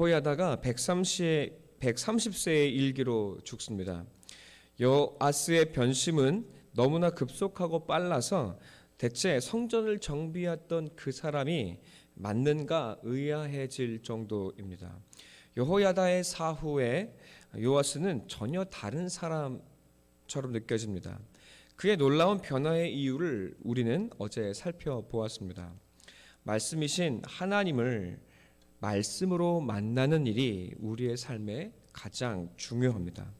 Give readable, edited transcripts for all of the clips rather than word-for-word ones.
여호야다가 130세의 일기로 죽습니다. 요아스의 변심은 너무나 급속하고 빨라서 대체 성전을 정비했던 그 사람이 맞는가 의아해질 정도입니다. 여호야다의 사후에 요아스는 전혀 다른 사람처럼 느껴집니다. 그의 놀라운 변화의 이유를 우리는 어제 살펴보았습니다. 말씀이신 하나님을 말씀으로 만나는 일이 우리의 삶에 가장 중요합니다.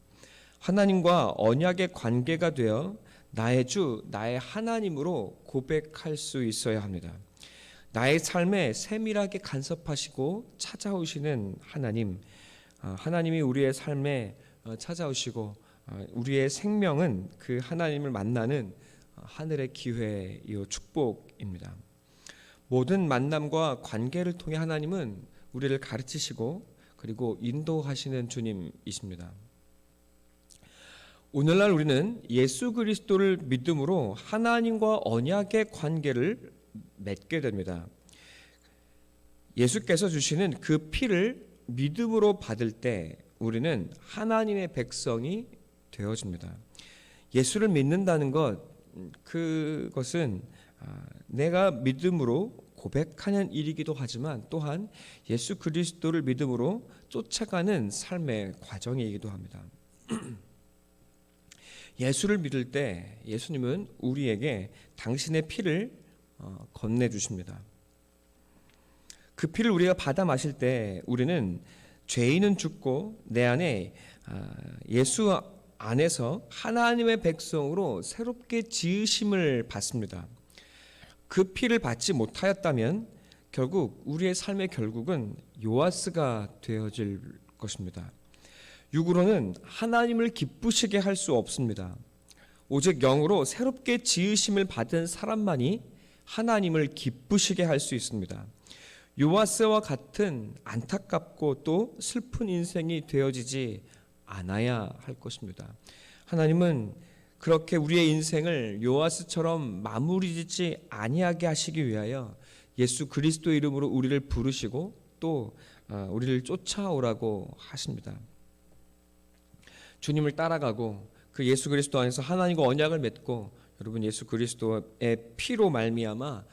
하나님과 언약의 관계가 되어 나의 주, 나의 하나님으로 고백할 수 있어야 합니다. 나의 삶에 세밀하게 간섭하시고 찾아오시는 하나님, 하나님이 우리의 삶에 찾아오시고 우리의 생명은 그 하나님을 만나는 하늘의 기회이요 축복입니다. 모든 만남과 관계를 통해 하나님은 우리를 가르치시고 그리고 인도하시는 주님이십니다. 오늘날 우리는 예수 그리스도를 믿음으로 하나님과 언약의 관계를 맺게 됩니다. 예수께서 주시는 그 피를 믿음으로 받을 때 우리는 하나님의 백성이 되어집니다. 예수를 믿는다는 그것은 내가 믿음으로 고백하는 일이기도 하지만 또한 예수 그리스도를 믿음으로 쫓아가는 삶의 과정이기도 합니다. 예수를 믿을 때 예수님은 우리에게 당신의 피를 건네주십니다. 그 피를 우리가 받아 마실 때 우리는 죄인은 죽고 내 안에 예수 안에서 하나님의 백성으로 새롭게 지으심을 받습니다. 그 피를 받지 못하였다면 결국 우리의 삶의 결국은 요아스가 되어질 것입니다. 육으로는 하나님을 기쁘시게 할 수 없습니다. 오직 영으로 새롭게 지으심을 받은 사람만이 하나님을 기쁘시게 할 수 있습니다. 요아스와 같은 안타깝고 또 슬픈 인생이 되어지지 않아야 할 것입니다. 하나님은 그렇게 우리의 인생을 요아스처럼 마무리 짓지 아니하게 하시기 위하여 예수 그리스도 이름으로 우리를 부르시고 또 우리를 쫓아오라고 하십니다. 주님을 따라가고 그 예수 그리스도 안에서 하나님과 언약을 맺고 여러분 예수 그리스도의 피로 말미암아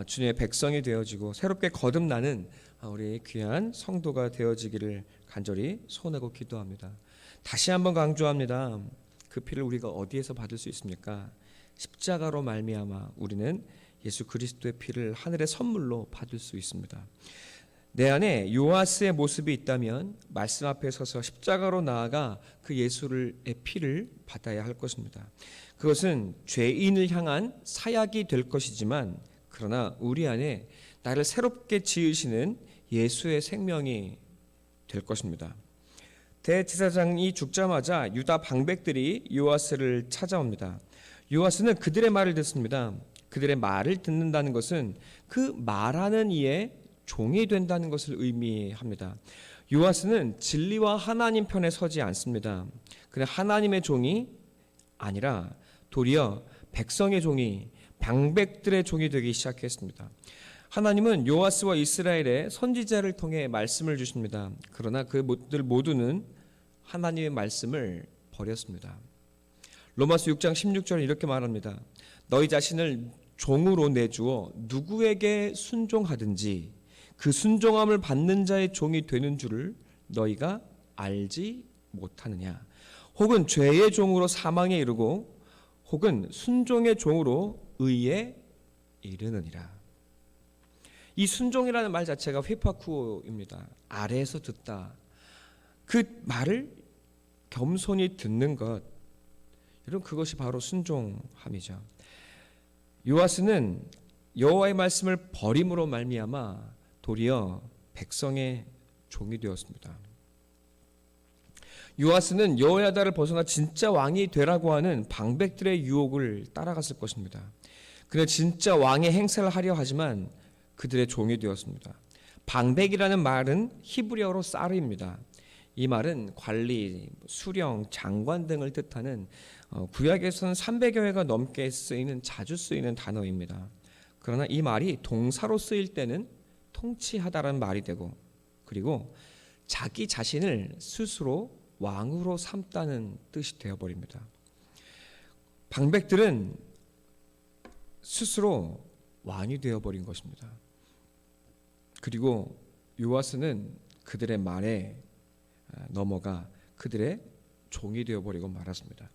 주님의 백성이 되어지고 새롭게 거듭나는 우리 귀한 성도가 되어지기를 간절히 소원하고 기도합니다. 다시 한번 강조합니다. 그 피를 우리가 어디에서 받을 수 있습니까? 십자가로 말미암아 우리는 예수 그리스도의 피를 하늘의 선물로 받을 수 있습니다. 내 안에 요아스의 모습이 있다면 말씀 앞에 서서 십자가로 나아가 그 예수의 피를 받아야 할 것입니다. 그것은 죄인을 향한 사약이 될 것이지만 그러나 우리 안에 나를 새롭게 지으시는 예수의 생명이 될 것입니다. 대제사장이 죽자마자 유다 방백들이 요아스를 찾아옵니다. 요아스는 그들의 말을 듣습니다. 그들의 말을 듣는다는 것은 그 말하는 이의 종이 된다는 것을 의미합니다. 요아스는 진리와 하나님 편에 서지 않습니다. 그냥 하나님의 종이 아니라 도리어 백성의 종이 방백들의 종이 되기 시작했습니다. 하나님은 요아스와 이스라엘의 선지자를 통해 말씀을 주십니다. 그러나 그들 모두는 하나님의 말씀을 버렸습니다. 로마서 6장 16절은 이렇게 말합니다. 너희 자신을 종으로 내주어 누구에게 순종하든지 그 순종함을 받는 자의 종이 되는 줄을 너희가 알지 못하느냐. 혹은 죄의 종으로 사망에 이르고 혹은 순종의 종으로 의에 이르느니라. 이 순종이라는 말 자체가 휘파쿠오입니다. 아래에서 듣다. 그 말을 겸손히 듣는 것, 여러분 그것이 바로 순종함이죠. 요아스는 여호와의 말씀을 버림으로 말미암아 도리어 백성의 종이 되었습니다. 요아스는 여호야다를 벗어나 진짜 왕이 되라고 하는 방백들의 유혹을 따라갔을 것입니다. 그는 진짜 왕의 행세를 하려 하지만 그들의 종이 되었습니다. 방백이라는 말은 히브리어로 사르입니다. 이 말은 관리, 수령, 장관 등을 뜻하는 구약에서는 300여 회가 넘게 자주 쓰이는 단어입니다. 그러나 이 말이 동사로 쓰일 때는 통치하다라는 말이 되고 그리고 자기 자신을 스스로 왕으로 삼다는 뜻이 되어버립니다. 방백들은 스스로 왕이 되어버린 것입니다. 그리고 요아스는 그들의 말에 넘어가 그들의 종이 되어버리고 말았습니다.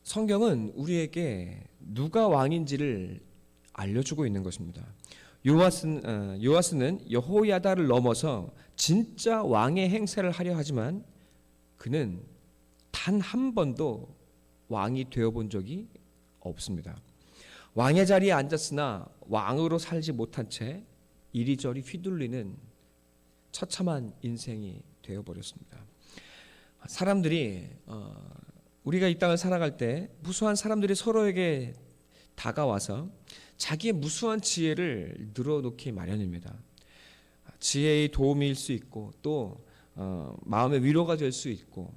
성경은 우리에게 누가 왕인지를 알려주고 있는 것입니다. 요아스는 여호야다를 넘어서 진짜 왕의 행세를 하려 하지만 그는 단 한 번도 왕이 되어본 적이 없습니다. 왕의 자리에 앉았으나 왕으로 살지 못한 채 이리저리 휘둘리는 처참한 인생이 되어버렸습니다. 사람들이 우리가 이 땅을 살아갈 때 무수한 사람들이 서로에게 다가와서 자기의 무수한 지혜를 늘어놓기 마련입니다. 지혜의 도움일 수 있고 또 마음의 위로가 될 수 있고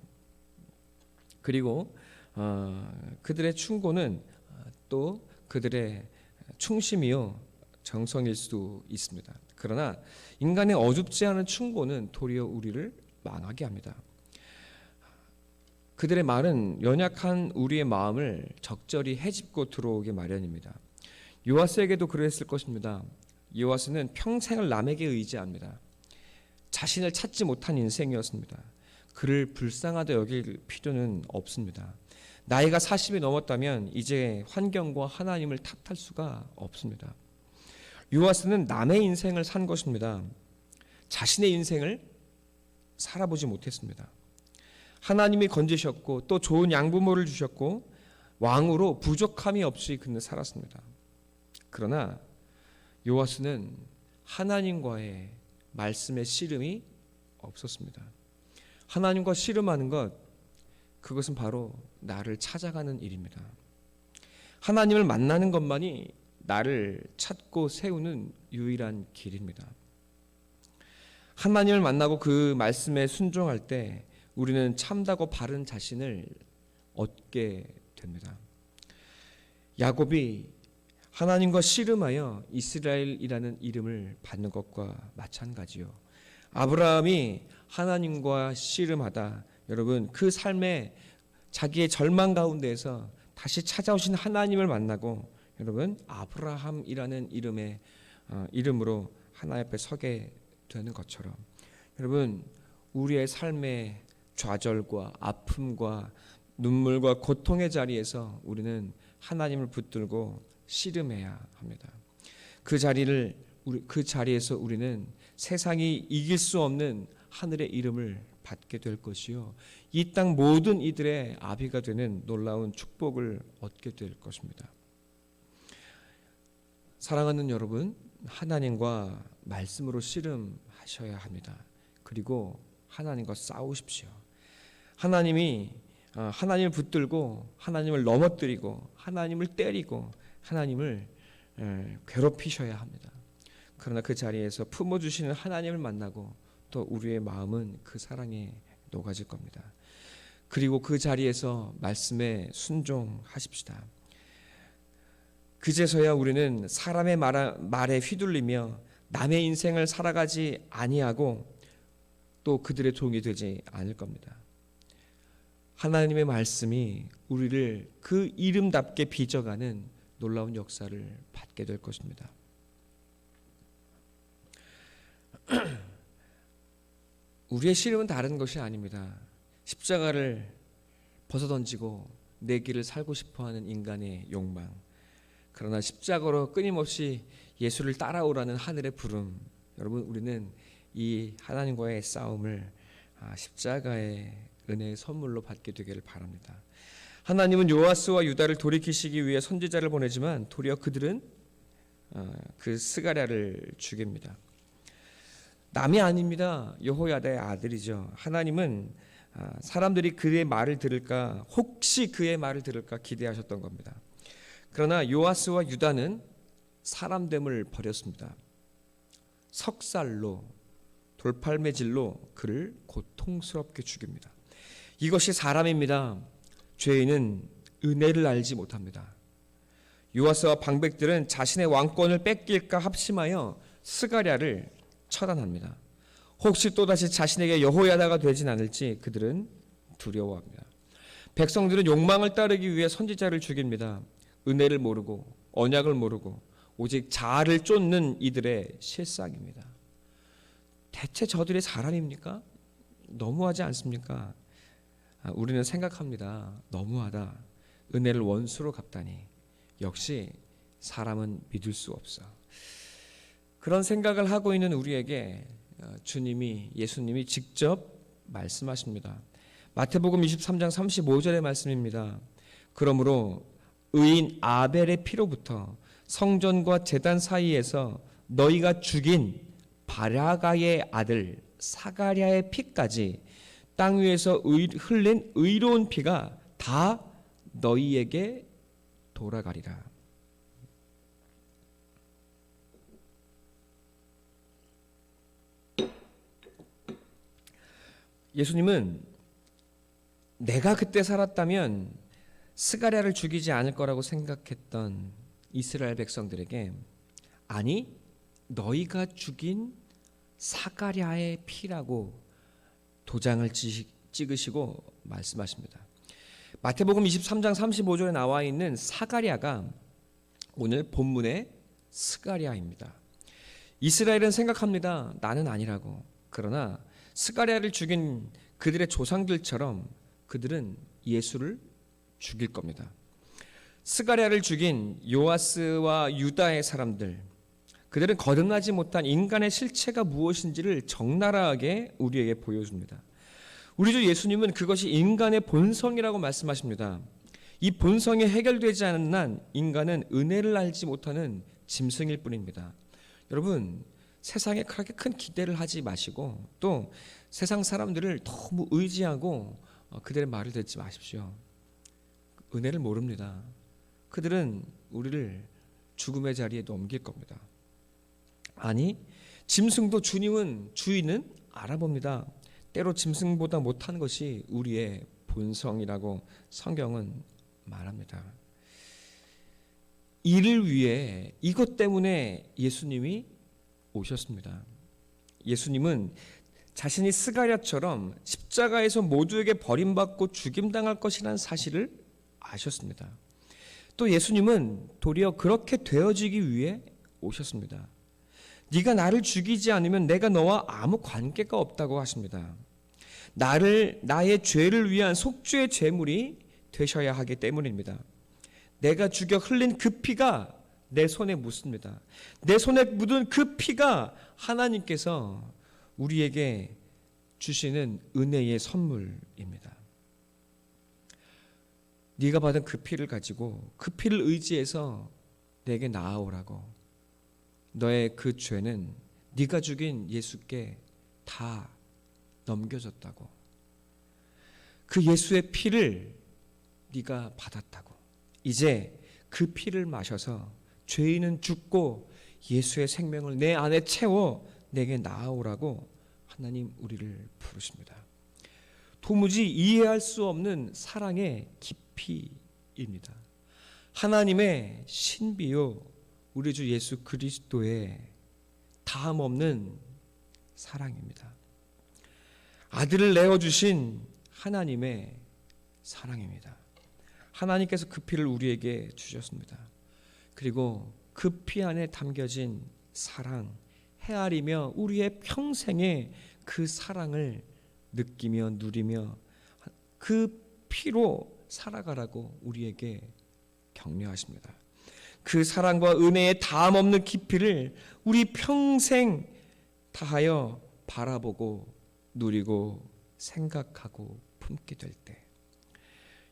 그리고 그들의 충고는 또 그들의 충심이요 정성일 수도 있습니다. 그러나 인간의 어줍지 않은 충고는 도리어 우리를 망하게 합니다. 그들의 말은 연약한 우리의 마음을 적절히 헤집고 들어오게 마련입니다. 요아스에게도 그랬을 것입니다. 요아스는 평생을 남에게 의지합니다. 자신을 찾지 못한 인생이었습니다. 그를 불쌍하다 여길 필요는 없습니다. 나이가 40이 넘었다면 이제 환경과 하나님을 탓할 수가 없습니다. 요아스는 남의 인생을 산 것입니다. 자신의 인생을 살아보지 못했습니다. 하나님이 건지셨고 또 좋은 양부모를 주셨고 왕으로 부족함이 없이 그는 살았습니다. 그러나 요아스는 하나님과의 말씀의 씨름이 없었습니다. 하나님과 씨름하는 것, 그것은 바로 나를 찾아가는 일입니다. 하나님을 만나는 것만이 나를 찾고 세우는 유일한 길입니다. 하나님을 만나고 그 말씀에 순종할 때 우리는 참다고 바른 자신을 얻게 됩니다. 야곱이 하나님과 씨름하여 이스라엘이라는 이름을 받는 것과 마찬가지요. 아브라함이 하나님과 씨름하다 여러분 그 삶에 자기의 절망 가운데에서 다시 찾아오신 하나님을 만나고 여러분 아브라함이라는 이름으로 하나님 앞에 서게 되는 것처럼 여러분 우리의 삶의 좌절과 아픔과 눈물과 고통의 자리에서 우리는 하나님을 붙들고 씨름해야 합니다. 그 자리에서 우리는 세상이 이길 수 없는 하늘의 이름을 받게 될 것이요 이 땅 모든 이들의 아비가 되는 놀라운 축복을 얻게 될 것입니다. 사랑하는 여러분, 하나님과 말씀으로 씨름하셔야 합니다. 그리고 하나님과 싸우십시오. 하나님을 붙들고 하나님을 넘어뜨리고 하나님을 때리고 하나님을 괴롭히셔야 합니다. 그러나 그 자리에서 품어주시는 하나님을 만나고 또 우리의 마음은 그 사랑에 녹아질 겁니다. 그리고 그 자리에서 말씀에 순종하십시다. 그제서야 우리는 사람의 말에 휘둘리며 남의 인생을 살아가지 아니하고 또 그들의 종이 되지 않을 겁니다. 하나님의 말씀이 우리를 그 이름답게 빚어가는 놀라운 역사를 받게 될 것입니다. 우리의 씨름은 다른 것이 아닙니다. 십자가를 벗어던지고 내 길을 살고 싶어하는 인간의 욕망. 그러나 십자가로 끊임없이 예수를 따라오라는 하늘의 부름. 여러분 우리는 이 하나님과의 싸움을 십자가의 은혜의 선물로 받게 되기를 바랍니다. 하나님은 요아스와 유다를 돌이키시기 위해 선지자를 보내지만 도리어 그들은 그 스가랴를 죽입니다. 남이 아닙니다. 여호야다의 아들이죠. 하나님은 사람들이 그의 말을 들을까 혹시 그의 말을 들을까 기대하셨던 겁니다. 그러나 요아스와 유다는 사람됨을 버렸습니다. 석살로 돌팔매질로 그를 고통스럽게 죽입니다. 이것이 사람입니다. 죄인은 은혜를 알지 못합니다. 요아스와 방백들은 자신의 왕권을 뺏길까 합심하여 스가랴를 처단합니다. 혹시 또다시 자신에게 여호야다가 되진 않을지 그들은 두려워합니다. 백성들은 욕망을 따르기 위해 선지자를 죽입니다. 은혜를 모르고 언약을 모르고 오직 자아를 쫓는 이들의 실상입니다. 대체 저들이 사람입니까? 너무하지 않습니까? 우리는 생각합니다. 너무하다. 은혜를 원수로 갚다니. 역시 사람은 믿을 수 없어. 그런 생각을 하고 있는 우리에게 예수님이 직접 말씀하십니다. 마태복음 23장 35절의 말씀입니다. 그러므로 의인 아벨의 피로부터 성전과 제단 사이에서 너희가 죽인 바라가의 아들 사가랴의 피까지 땅 위에서 흘린 의로운 피가 다 너희에게 돌아가리라. 예수님은 내가 그때 살았다면 스가랴를 죽이지 않을 거라고 생각했던 이스라엘 백성들에게 아니 너희가 죽인 사가랴의 피라고 도장을 찍으시고 말씀하십니다. 마태복음 23장 35절에 나와 있는 사가랴가 오늘 본문의 스가랴입니다. 이스라엘은 생각합니다. 나는 아니라고. 그러나 스가랴를 죽인 그들의 조상들처럼 그들은 예수를 죽일 겁니다. 스가랴를 죽인 요아스와 유다의 사람들, 그들은 거듭나지 못한 인간의 실체가 무엇인지를 적나라하게 우리에게 보여줍니다. 우리 주 예수님은 그것이 인간의 본성이라고 말씀하십니다. 이 본성이 해결되지 않은 한 인간은 은혜를 알지 못하는 짐승일 뿐입니다. 여러분, 세상에 그렇게 큰 기대를 하지 마시고 또 세상 사람들을 너무 의지하고 그들의 말을 듣지 마십시오. 은혜를 모릅니다. 그들은 우리를 죽음의 자리에 넘길 겁니다. 아니, 짐승도 주인은 알아봅니다. 때로 짐승보다 못한 것이 우리의 본성이라고 성경은 말합니다. 이를 위해 이것 때문에 예수님이 오셨습니다. 예수님은 자신이 스가랴처럼 십자가에서 모두에게 버림받고 죽임당할 것이라는 사실을 아셨습니다. 또 예수님은 도리어 그렇게 되어지기 위해 오셨습니다. 네가 나를 죽이지 않으면 내가 너와 아무 관계가 없다고 하십니다. 나의 죄를 위한 속죄의 제물이 되셔야 하기 때문입니다. 내가 죽여 흘린 그 피가 내 손에 묻습니다. 내 손에 묻은 그 피가 하나님께서 우리에게 주시는 은혜의 선물입니다. 네가 받은 그 피를 가지고 그 피를 의지해서 내게 나아오라고. 너의 그 죄는 네가 죽인 예수께 다 넘겨졌다고. 그 예수의 피를 네가 받았다고. 이제 그 피를 마셔서 죄인은 죽고 예수의 생명을 내 안에 채워 내게 나아오라고 하나님 우리를 부르십니다. 도무지 이해할 수 없는 사랑의 깊이입니다. 하나님의 신비요 우리 주 예수 그리스도의 다함없는 사랑입니다. 아들을 내어주신 하나님의 사랑입니다. 하나님께서 그 피를 우리에게 주셨습니다. 그리고 그 피 안에 담겨진 사랑, 헤아리며 우리의 평생에 그 사랑을 느끼며 누리며 그 피로 살아가라고 우리에게 격려하십니다. 그 사랑과 은혜의 다함없는 깊이를 우리 평생 다하여 바라보고 누리고 생각하고 품게 될 때,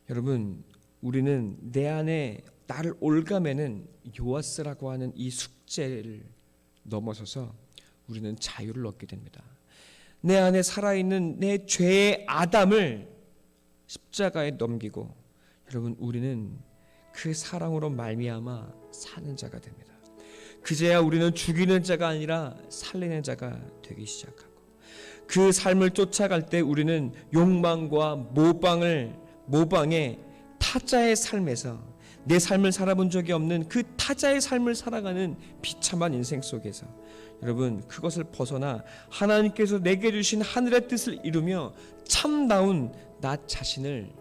여러분, 우리는 내 안에 나를 올가매는 요아스라고 하는 이 숙제를 넘어서서 우리는 자유를 얻게 됩니다. 내 안에 살아있는 내 죄의 아담을 십자가에 넘기고, 여러분, 우리는 그 사랑으로 말미암아 사는 자가 됩니다. 그제야 우리는 죽이는 자가 아니라 살리는 자가 되기 시작하고, 그 삶을 쫓아갈 때 우리는 욕망과 모방의 타자의 삶에서 내 삶을 살아본 적이 없는 그 타자의 삶을 살아가는 비참한 인생 속에서 여러분 그것을 벗어나 하나님께서 내게 주신 하늘의 뜻을 이루며 참다운 나 자신을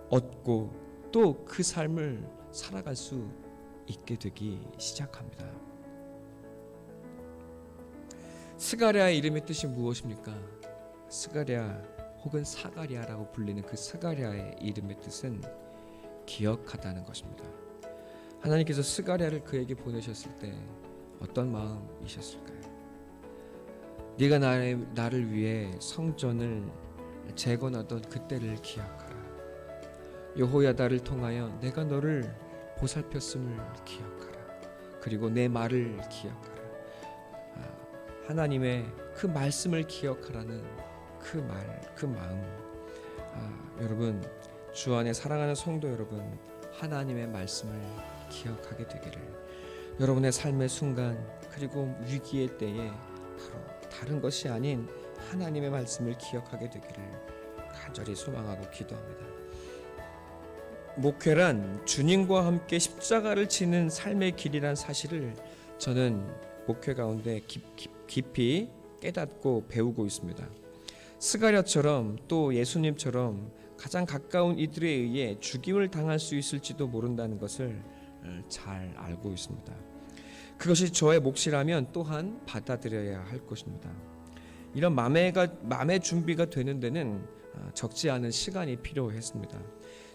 얻고 또 그 삶을 살아갈 수 있게 되기 시작합니다. 스가랴의 이름의 뜻이 무엇입니까? 스가랴 혹은 사가랴라고 불리는 그 스가랴의 이름의 뜻은 기억하다는 것입니다. 하나님께서 스가랴를 그에게 보내셨을 때 어떤 마음이셨을까요? 네가 나를 위해 성전을 재건하던 그때를 기억하라. 여호야다를 통하여 내가 너를 보살폈음을 기억하라. 그리고 내 말을 기억하라. 하나님의 그 말씀을 기억하라는 그 말, 그 마음. 여러분 주 안에 사랑하는 성도 여러분, 하나님의 말씀을 기억하게 되기를, 여러분의 삶의 순간 그리고 위기의 때에 바로 다른 것이 아닌 하나님의 말씀을 기억하게 되기를 간절히 소망하고 기도합니다. 목회란 주님과 함께 십자가를 지는 삶의 길이란 사실을 저는 목회 가운데 깊이 깨닫고 배우고 있습니다. 스가랴처럼 또 예수님처럼 가장 가까운 이들에 의해 죽임을 당할 수 있을지도 모른다는 것을 잘 알고 있습니다. 그것이 저의 몫이라면 또한 받아들여야 할 것입니다. 이런 마음의 준비가 되는 데는 적지 않은 시간이 필요했습니다.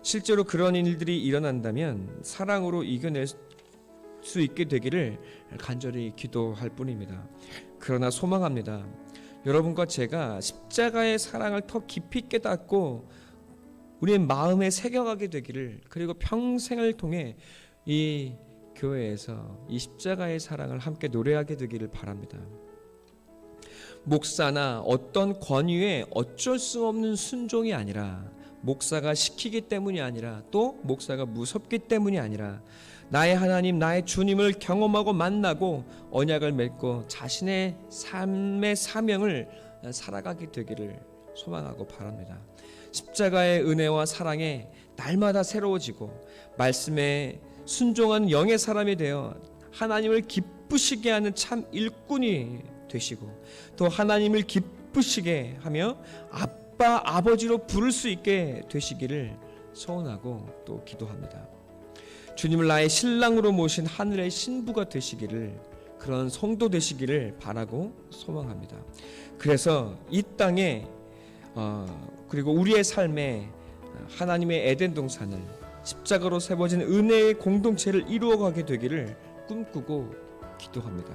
실제로 그런 일들이 일어난다면 사랑으로 이겨낼 수 있게 되기를 간절히 기도할 뿐입니다. 그러나 소망합니다. 여러분과 제가 십자가의 사랑을 더 깊이 깨닫고 우리의 마음에 새겨가게 되기를, 그리고 평생을 통해 이 교회에서 이 십자가의 사랑을 함께 노래하게 되기를 바랍니다. 목사나 어떤 권위에 어쩔 수 없는 순종이 아니라, 목사가 시키기 때문이 아니라, 또 목사가 무섭기 때문이 아니라, 나의 하나님, 나의 주님을 경험하고 만나고 언약을 맺고 자신의 삶의 사명을 살아가게 되기를 소망하고 바랍니다. 십자가의 은혜와 사랑에 날마다 새로워지고 말씀에 순종하는 영의 사람이 되어 하나님을 기쁘시게 하는 참 일꾼이 되시고, 또 하나님을 기쁘시게 하며 아빠, 아버지로 부를 수 있게 되시기를 소원하고 또 기도합니다. 주님을 나의 신랑으로 모신 하늘의 신부가 되시기를, 그런 성도 되시기를 바라고 소망합니다. 그래서 이 땅에 그리고 우리의 삶에 하나님의 에덴 동산을, 십자가로 세워진 은혜의 공동체를 이루어가게 되기를 꿈꾸고 기도합니다.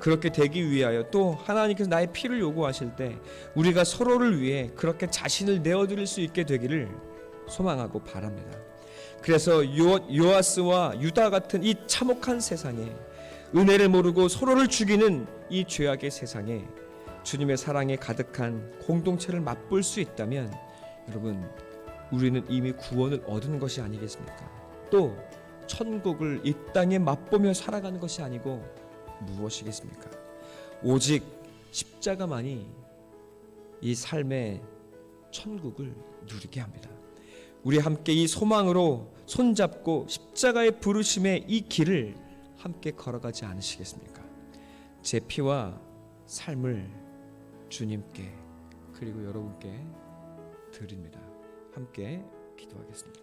그렇게 되기 위하여 또 하나님께서 나의 피를 요구하실 때 우리가 서로를 위해 그렇게 자신을 내어드릴 수 있게 되기를 소망하고 바랍니다. 그래서 요아스와 유다 같은 이 참혹한 세상에, 은혜를 모르고 서로를 죽이는 이 죄악의 세상에 주님의 사랑에 가득한 공동체를 맛볼 수 있다면, 여러분 우리는 이미 구원을 얻은 것이 아니겠습니까? 또 천국을 이 땅에 맛보며 살아가는 것이 아니고 무엇이겠습니까? 오직 십자가만이 이 삶의 천국을 누리게 합니다. 우리 함께 이 소망으로 손잡고 십자가의 부르심의 이 길을 함께 걸어가지 않으시겠습니까? 제 피와 삶을 주님께 그리고 여러분께 드립니다. 함께 기도하겠습니다.